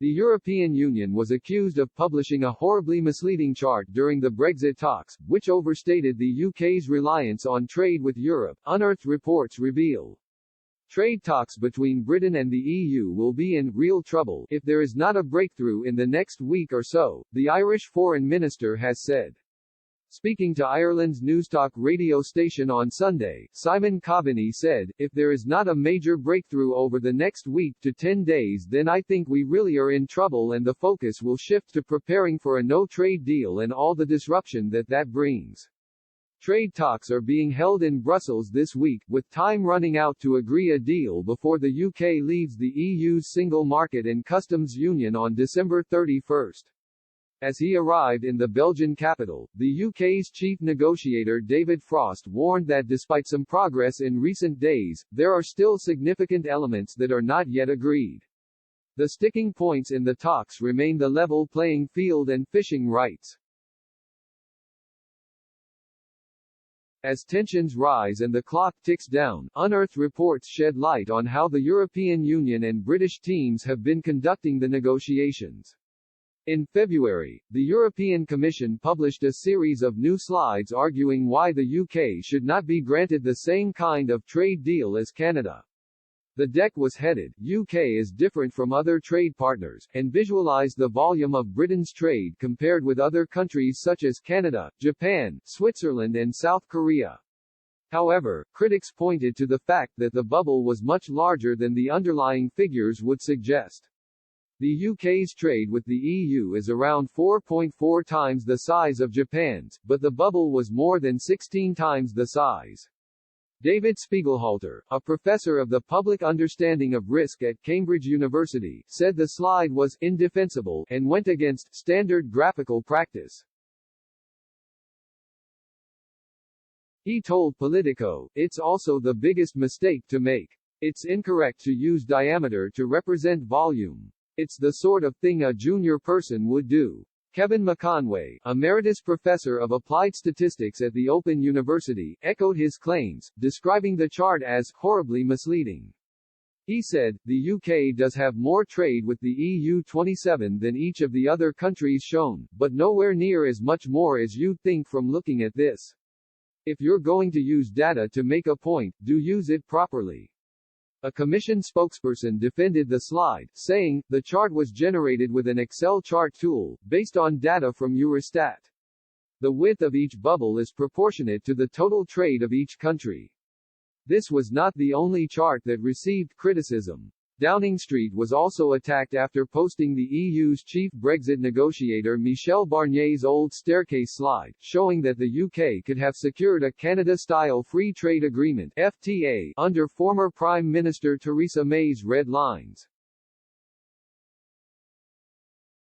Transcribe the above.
The European Union was accused of publishing a horribly misleading chart during the Brexit talks, which overstated the UK's reliance on trade with Europe, unearthed reports reveal. Trade talks between Britain and the EU will be in real trouble if there is not a breakthrough in the next week or so, the Irish Foreign Minister has said. Speaking to Ireland's Newstalk radio station on Sunday, Simon Coveney said, "If there is not a major breakthrough over the next week to 10 days, then I think we really are in trouble and the focus will shift to preparing for a no-trade deal and all the disruption that brings." Trade talks are being held in Brussels this week, with time running out to agree a deal before the UK leaves the EU's single market and customs union on December 31. As he arrived in the Belgian capital, the UK's chief negotiator David Frost warned that despite some progress in recent days, there are still significant elements that are not yet agreed. The sticking points in the talks remain the level playing field and fishing rights. As tensions rise and the clock ticks down, unearthed reports shed light on how the European Union and British teams have been conducting the negotiations. In February, the European Commission published a series of new slides arguing why the UK should not be granted the same kind of trade deal as Canada. The deck was headed, "UK is different from other trade partners," and visualized the volume of Britain's trade compared with other countries such as Canada, Japan, Switzerland and South Korea. However, critics pointed to the fact that the bubble was much larger than the underlying figures would suggest. The UK's trade with the EU is around 4.4 times the size of Japan's, but the bubble was more than 16 times the size. David Spiegelhalter, a professor of the public understanding of risk at Cambridge University, said the slide was indefensible and went against standard graphical practice. He told Politico, "It's also the biggest mistake to make. It's incorrect to use diameter to represent volume. It's the sort of thing a junior person would do." Kevin McConway, emeritus professor of applied statistics at the Open University, echoed his claims, describing the chart as horribly misleading. He said, "The UK does have more trade with the EU 27 than each of the other countries shown, but nowhere near as much more as you'd think from looking at this. If you're going to use data to make a point, do use it properly." A Commission spokesperson defended the slide, saying, "The chart was generated with an Excel chart tool, based on data from Eurostat. The width of each bubble is proportionate to the total trade of each country." This was not the only chart that received criticism. Downing Street was also attacked after posting the EU's chief Brexit negotiator Michel Barnier's old staircase slide, showing that the UK could have secured a Canada-style free trade agreement (FTA) under former Prime Minister Theresa May's red lines.